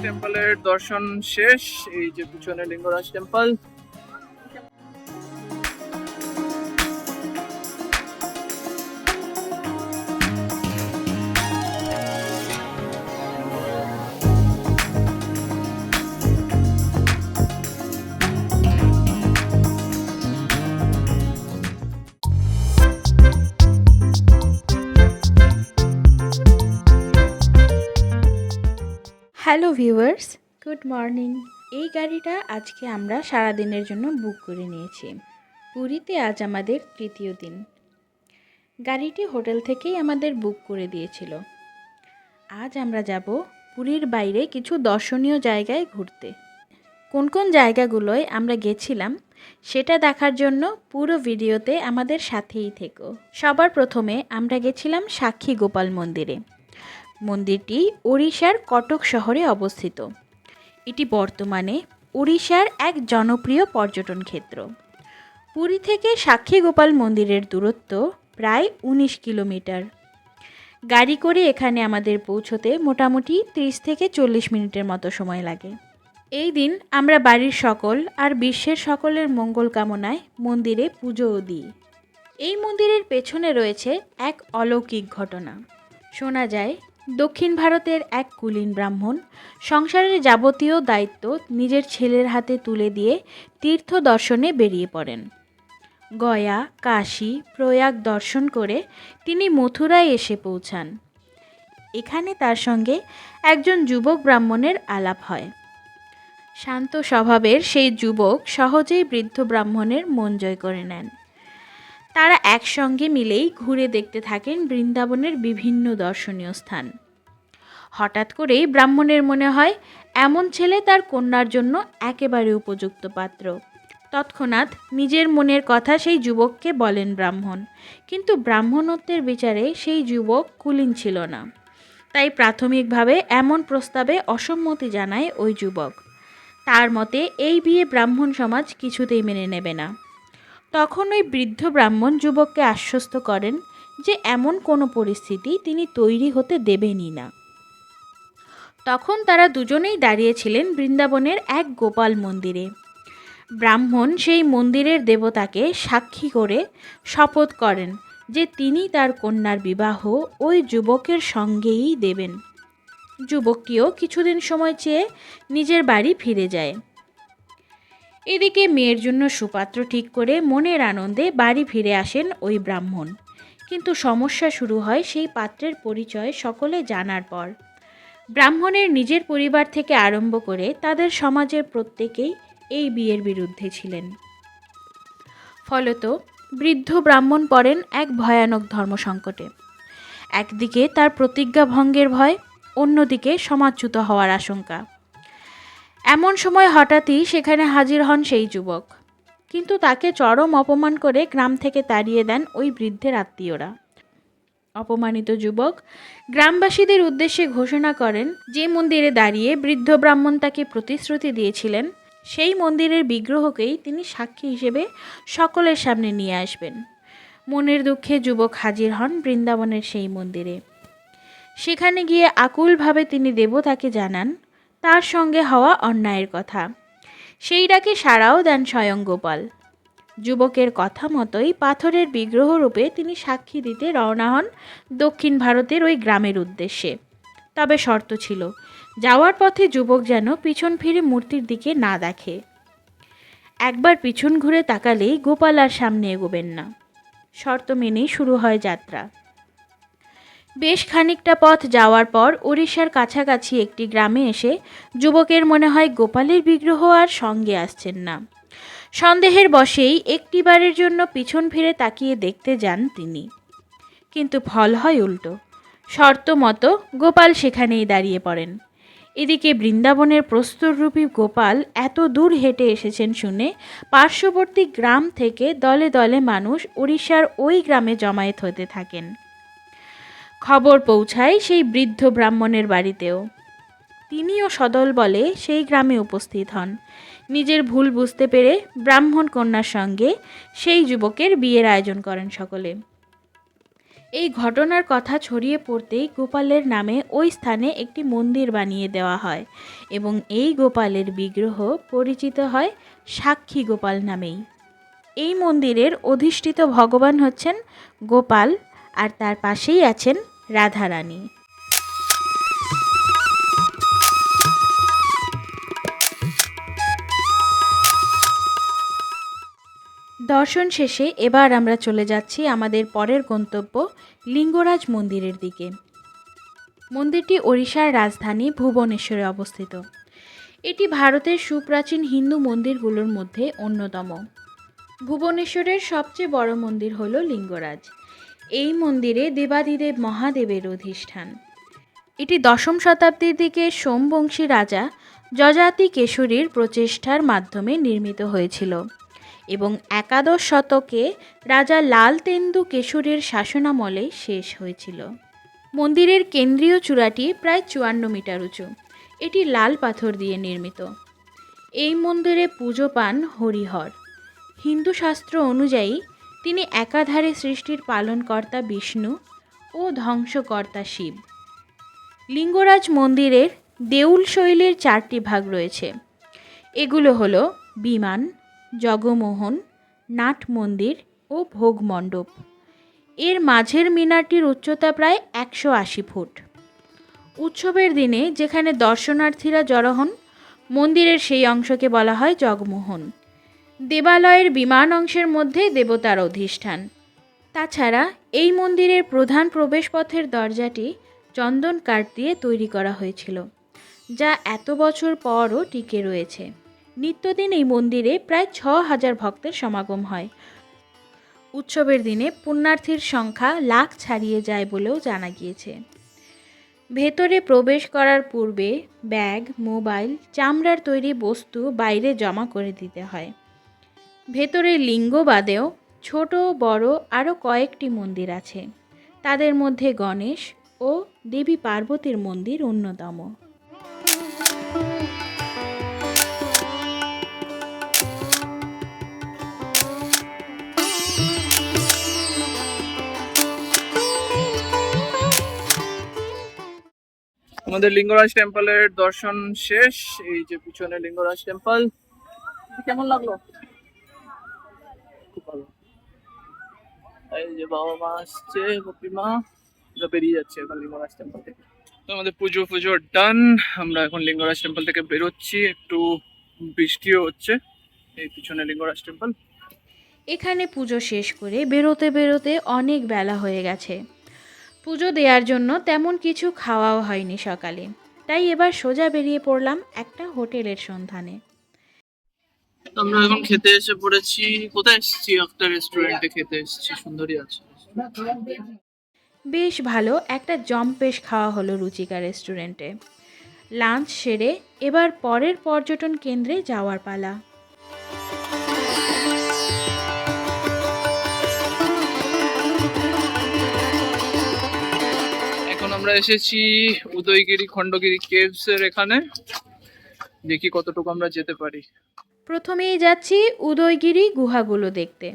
টেম্পলের দর্শন শেষ। এই যে পিছনে Lingaraj temple. Hello viewers, good morning. এই গাড়িটা আজকে আমরা সারাদিনের জন্য বুক করে নিয়েছি। পুরীতে আজ আমাদের তৃতীয় দিন। গাড়িটি হোটেল থেকেই আমাদের বুক করে দিয়েছিল। আজ আমরা যাব পুরীর বাইরে কিছু দর্শনীয় জায়গায় ঘুরতে। কোন কোন জায়গাগুলোয় আমরা গেছিলাম সেটা দেখার জন্য পুরো ভিডিওতে আমাদের সাথেই থেকো। সবার প্রথমে আমরা গেছিলাম সাক্ষী গোপাল মন্দিরে। মন্দিরটি ওড়িশার কটক শহরে অবস্থিত। এটি বর্তমানে ওড়িশার এক জনপ্রিয় পর্যটন ক্ষেত্র। পুরী থেকে সাক্ষী গোপাল মন্দিরের দূরত্ব প্রায় 19 কিলোমিটার। গাড়ি করে এখানে আমাদের পৌঁছতে মোটামুটি 30 থেকে 40 মিনিটের মতো সময় লাগে। এই দিন আমরা বাড়ির সকল আর বিশ্বের সকলের মঙ্গল কামনায় মন্দিরে পুজোও দিই। এই মন্দিরের পেছনে রয়েছে এক অলৌকিক ঘটনা। শোনা যায় দক্ষিণ ভারতের এক কুলীন ব্রাহ্মণ সংসারের যাবতীয় দায়িত্ব নিজের ছেলের হাতে তুলে দিয়ে তীর্থ দর্শনে বেরিয়ে পড়েন। গয়া, কাশী, প্রয়াগ দর্শন করে তিনি মথুরায় এসে পৌঁছান। এখানে তার সঙ্গে একজন যুবক ব্রাহ্মণের আলাপ হয়। শান্ত স্বভাবের সেই যুবক সহজেই বৃদ্ধ ব্রাহ্মণের মন জয় করে নেন। তারা একসঙ্গে মিলেই ঘুরে দেখতে থাকেন বৃন্দাবনের বিভিন্ন দর্শনীয় স্থান। হঠাৎ করেই ব্রাহ্মণের মনে হয় এমন ছেলে তার কন্যার জন্য একেবারে উপযুক্ত পাত্র। তৎক্ষণাৎ নিজের মনের কথা সেই যুবককে বলেন ব্রাহ্মণ, কিন্তু ব্রাহ্মণত্বের বিচারে সেই যুবক কুলীন ছিল না। তাই প্রাথমিকভাবে এমন প্রস্তাবে অসম্মতি জানায় ওই যুবক। তার মতে এই বিয়ে ব্রাহ্মণ সমাজ কিছুতেই মেনে নেবে না। তখন ওই বৃদ্ধ ব্রাহ্মণ যুবককে আশ্বস্ত করেন যে এমন কোনো পরিস্থিতি তিনি তৈরি হতে দেবেনই না। তখন তারা দুজনেই দাঁড়িয়েছিলেন বৃন্দাবনের এক গোপাল মন্দিরে। ব্রাহ্মণ সেই মন্দিরের দেবতাকে সাক্ষী করে শপথ করেন যে তিনি তার কন্যার বিবাহ ওই যুবকের সঙ্গেই দেবেন। যুবকটিও কিছুদিন সময় চেয়ে নিজের বাড়ি ফিরে যায়। এদিকে মেয়ের জন্য সুপাত্র ঠিক করে মনের আনন্দে বাড়ি ফিরে আসেন ওই ব্রাহ্মণ। কিন্তু সমস্যা শুরু হয় সেই পাত্রের পরিচয় সকলে জানার পর। ব্রাহ্মণের নিজের পরিবার থেকে আরম্ভ করে তাদের সমাজের প্রত্যেকেই এই বিয়ের বিরুদ্ধে ছিলেন। ফলত বৃদ্ধ ব্রাহ্মণ পড়েন এক ভয়ানক ধর্মসংকটে। একদিকে তার প্রতিজ্ঞা ভঙ্গের ভয়, অন্যদিকে সমাজচ্যুত হওয়ার আশঙ্কা। এমন সময় হঠাৎই সেখানে হাজির হন সেই যুবক, কিন্তু তাকে চরম অপমান করে গ্রাম থেকে তাড়িয়ে দেন ওই বৃদ্ধের আত্মীয়রা। অপমানিত যুবক গ্রামবাসীদের উদ্দেশ্যে ঘোষণা করেন যে মন্দিরে দাঁড়িয়ে বৃদ্ধ ব্রাহ্মণ তাকে প্রতিশ্রুতি দিয়েছিলেন সেই মন্দিরের বিগ্রহকেই তিনি সাক্ষী হিসেবে সকলের সামনে নিয়ে আসবেন। মনের দুঃখে যুবক হাজির হন বৃন্দাবনের সেই মন্দিরে। সেখানে গিয়ে আকুলভাবে তিনি দেবতাকে জানান তার সঙ্গে হওয়া অন্যায়ের কথা। সেই ডাকে সাড়াও দেন স্বয়ং গোপাল। যুবকের কথা মতোই পাথরের বিগ্রহ রূপে তিনি সাক্ষী দিতে রওনা হন দক্ষিণ ভারতের ওই গ্রামের উদ্দেশ্যে। তবে শর্ত ছিল, যাওয়ার পথে যুবক যেন পিছন ফিরে মূর্তির দিকে না দেখে। একবার পিছন ঘুরে তাকালেই গোপাল আর সামনে এগোবেন না। শর্ত মেনেই শুরু হয় যাত্রা। বেশ খানিকটা পথ যাওয়ার পর ওড়িশার কাছাকাছি একটি গ্রামে এসে যুবকের মনে হয় গোপালের বিগ্রহ আর সঙ্গে আসছেন না। সন্দেহের বশেই একটিবারের জন্য পিছন ফিরে তাকিয়ে দেখতে যান তিনি, কিন্তু ফল হয় উল্টো। শর্ত মতো গোপাল সেখানেই দাঁড়িয়ে পড়েন। এদিকে বৃন্দাবনের প্রস্তররূপী গোপাল এত দূর হেঁটে এসেছেন শুনে পার্শ্ববর্তী গ্রাম থেকে দলে দলে মানুষ ওড়িশার ওই গ্রামে জমায়েত হতে থাকেন। খবর পৌঁছায় সেই বৃদ্ধ ব্রাহ্মণের বাড়িতেও। তিনিও সদল বলে সেই গ্রামে উপস্থিত হন। নিজের ভুল বুঝতে পেরে ব্রাহ্মণ কন্যার সঙ্গে সেই যুবকের বিয়ের আয়োজন করেন সকলে। এই ঘটনার কথা ছড়িয়ে পড়তেই গোপালের নামে ওই স্থানে একটি মন্দির বানিয়ে দেওয়া হয় এবং এই গোপালের বিগ্রহ পরিচিত হয় সাক্ষী গোপাল নামেই। এই মন্দিরের অধিষ্ঠিত ভগবান হচ্ছেন গোপাল, আর তার পাশেই আছেন রাধারানী। দর্শন শেষে এবার আমরা চলে যাচ্ছি আমাদের পরের গন্তব্য লিঙ্গরাজ মন্দিরের দিকে। মন্দিরটি ওড়িশার রাজধানী ভুবনেশ্বরে অবস্থিত। এটি ভারতের সুপ্রাচীন হিন্দু মন্দিরগুলোর মধ্যে অন্যতম। ভুবনেশ্বরের সবচেয়ে বড় মন্দির হল লিঙ্গরাজ। এই মন্দিরে দেবাদিদেব মহাদেবের অধিষ্ঠান। এটি দশম শতাব্দীর দিকে সোমবংশী রাজা যযাতি কেশরীর প্রচেষ্টার মাধ্যমে নির্মিত হয়েছিল এবং একাদশ শতকে রাজা লাল তেন্দু কেশরীর শাসনামলে শেষ হয়েছিল। মন্দিরের কেন্দ্রীয় চূড়াটি প্রায় 54 মিটার উঁচু। এটি লাল পাথর দিয়ে নির্মিত। এই মন্দিরে পুজো পান হরিহর। হিন্দু শাস্ত্র অনুযায়ী তিনি একাধারে সৃষ্টির পালনকর্তা বিষ্ণু ও ধ্বংসকর্তা শিব। লিঙ্গরাজ মন্দিরের দেউল শৈলীর 4টি ভাগ রয়েছে। এগুলো হলো বিমান, জগমোহন, নাট মন্দির ও ভোগ মণ্ডপ। এর মাঝের মিনারটির উচ্চতা প্রায় 180 ফুট। উৎসবের দিনে যেখানে দর্শনার্থীরা জড়ো হন, মন্দিরের সেই অংশকে বলা হয় জগমোহন। দেবালয়ের বিমান অংশের মধ্যে দেবতার অধিষ্ঠান। তাছাড়া এই মন্দিরের প্রধান প্রবেশপথের দরজাটি চন্দন কাঠ দিয়ে তৈরি করা হয়েছিল, যা এত বছর পরও টিকে রয়েছে। নিত্যদিন এই মন্দিরে প্রায় 6000 ভক্তের সমাগম হয়। উৎসবের দিনে পুণ্যার্থীর সংখ্যা লাখ ছাড়িয়ে যায় বলেও জানা গিয়েছে। ভেতরে প্রবেশ করার পূর্বে ব্যাগ, মোবাইল, চামড়ার তৈরি বস্তু বাইরে জমা করে দিতে হয়। ভেতরে লিঙ্গ বাদেও ছোট বড় আরও কয়েকটি মন্দির আছে। তাদের মধ্যে গণেশ ও দেবী পার্বতীর মন্দির অন্যতম। আমাদের লিঙ্গরাজ টেম্পলের দর্শন শেষ। এই যে পিছনে লিঙ্গরাজ টেম্পল। কেমন লাগলো? খুব ভালো। এই যে বাবা মা আসছে, গোপী মা বেরিয়ে যাচ্ছে এখন লিঙ্গরাজ টেম্পল থেকে। তো আমাদের পুজো ডান। আমরা এখন লিঙ্গরাজ টেম্পল থেকে বেরোচ্ছি। একটু বৃষ্টিও হচ্ছে। এই পিছনে লিঙ্গরাজ টেম্পল। এখানে পুজো শেষ করে বেরোতে বেরোতে অনেক বেলা হয়ে গেছে। পুজো দেওয়ার জন্য তেমন কিছু খাওয়াও হয়নি সকালে, তাই এবার সোজা বেরিয়ে পড়লাম একটা হোটেলের সন্ধানে। আমরা এখন খেতে এসে পড়েছি। কোথায় এসেছি? একটা রেস্টুরেন্টে খেতে এসেছি। সুন্দরী আছে। বেশ ভালো একটা জম্পেশ খাওয়া হলো রুচিকা রেস্টুরেন্টে। লাঞ্চ সেরে এবার পরের পর্যটন কেন্দ্রে যাওয়ার পালা। এখন আমরা এসেছি উদয়গিরি খণ্ডগিরি কেভস এর এখানে। দেখি কতটুকু আমরা যেতে পারি। প্রথমেই যাচ্ছি উদয়গিরি গুহাগুলো দেখতে।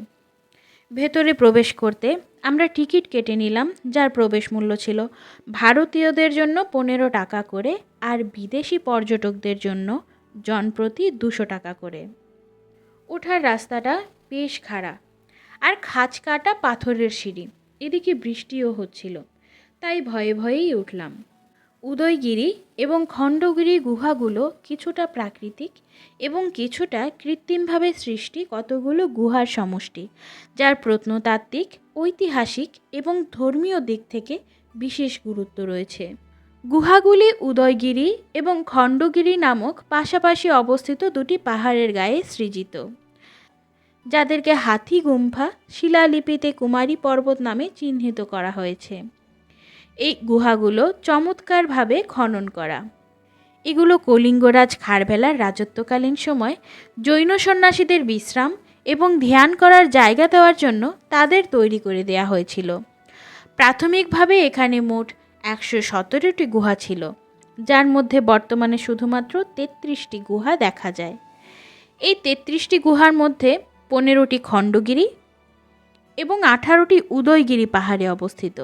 ভেতরে প্রবেশ করতে আমরা টিকিট কেটে নিলাম, যার প্রবেশ মূল্য ছিল ভারতীয়দের জন্য 15 টাকা করে আর বিদেশি পর্যটকদের জন্য জনপ্রতি 200 টাকা করে। ওঠার রাস্তাটা বেশ খাড়া আর খাঁজ কাটা পাথরের সিঁড়ি। এদিকে বৃষ্টিও হচ্ছিল, তাই ভয়ে ভয়েই উঠলাম। উদয়গিরি এবং খণ্ডগিরি গুহাগুলো কিছুটা প্রাকৃতিক এবং কিছুটা কৃত্রিমভাবে সৃষ্টি কতগুলো গুহার সমষ্টি, যার প্রত্নতাত্ত্বিক, ঐতিহাসিক এবং ধর্মীয় দিক থেকে বিশেষ গুরুত্ব রয়েছে। গুহাগুলি উদয়গিরি এবং খণ্ডগিরি নামক পাশাপাশি অবস্থিত দুটি পাহাড়ের গায়ে সৃজিত, যাদেরকে হাতি গুম্ফা শিলালিপিতে কুমারী পর্বত নামে চিহ্নিত করা হয়েছে। এই গুহাগুলো চমৎকারভাবে খনন করা। এগুলো কলিঙ্গরাজ খারভেলার রাজত্বকালীন সময় জৈন সন্ন্যাসীদের বিশ্রাম এবং ধ্যান করার জায়গা দেওয়ার জন্য তাদের তৈরি করে দেয়া হয়েছিল। প্রাথমিকভাবে এখানে মোট 117টি গুহা ছিল, যার মধ্যে বর্তমানে শুধুমাত্র 33টি গুহা দেখা যায়। এই 33টি গুহার মধ্যে 15টি খণ্ডগিরি, এবং 18টি উদয়গিরি পাহাড়ে অবস্থিত।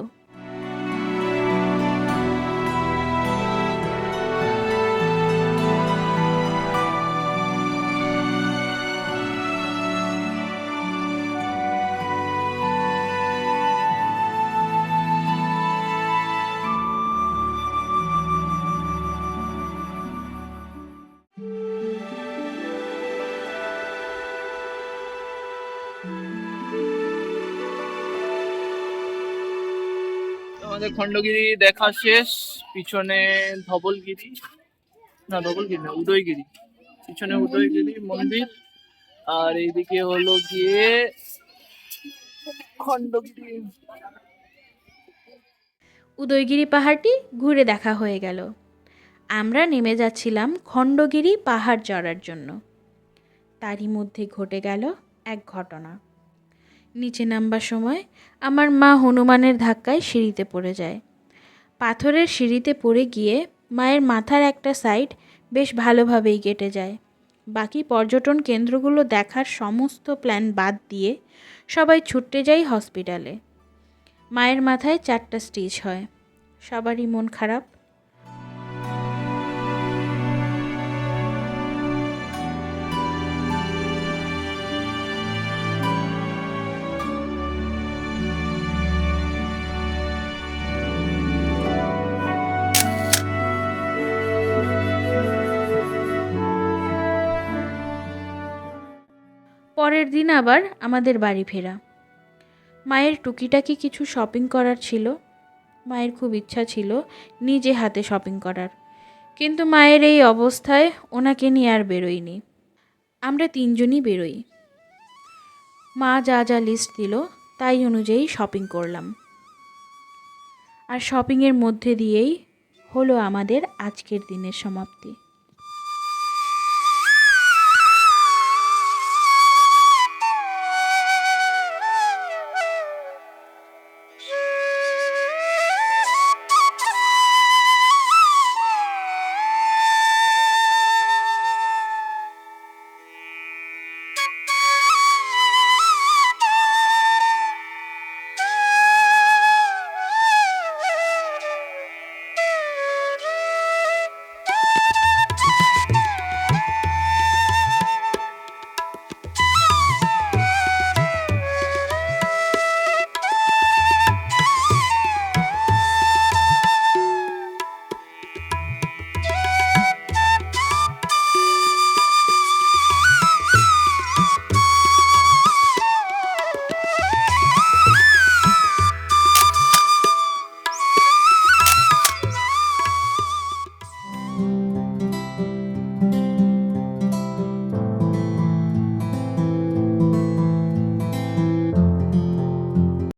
আমাদের খণ্ডগিরি দেখা শেষ। পিছনে ধবলগিরি, না ধবলগিরি না, উদয়গিরি। পিছনে উদয়গিরি মন্দির, আর এইদিকে হলো গিয়ে খণ্ডগিরি। উদয়গিরি পাহাড়টি ঘুরে দেখা হয়ে গেল। আমরা নেমে যাচ্ছিলাম খণ্ডগিরি পাহাড় চড়ার জন্য। তারই মধ্যে ঘটে গেল এক ঘটনা। নিচে নামবার সময় আমার মা হনুমানের ধাক্কায় সিঁড়িতে পড়ে যায়। পাথরের সিঁড়িতে পড়ে গিয়ে মায়ের মাথার একটা সাইড বেশ ভালোভাবেই কেটে যায়। বাকি পর্যটন কেন্দ্রগুলো দেখার সমস্ত প্ল্যান বাদ দিয়ে সবাই ছুটে যাই হসপিটালে। মায়ের মাথায় 4টা স্টিচ হয়। সবারই মন খারাপ। পরের দিন আবার আমাদের বাড়ি ফেরা। মায়ের টুকিটাকি কিছু শপিং করার ছিল। মায়ের খুব ইচ্ছা ছিল নিজে হাতে শপিং করার, কিন্তু মায়ের এই অবস্থায় ওনাকে নিয়ে আর বেরোইনি। আমরা 3জনই বেরোই। মা যা যা লিস্ট দিল তাই অনুযায়ী শপিং করলাম। আর শপিংয়ের মধ্যে দিয়েই হলো আমাদের আজকের দিনের সমাপ্তি।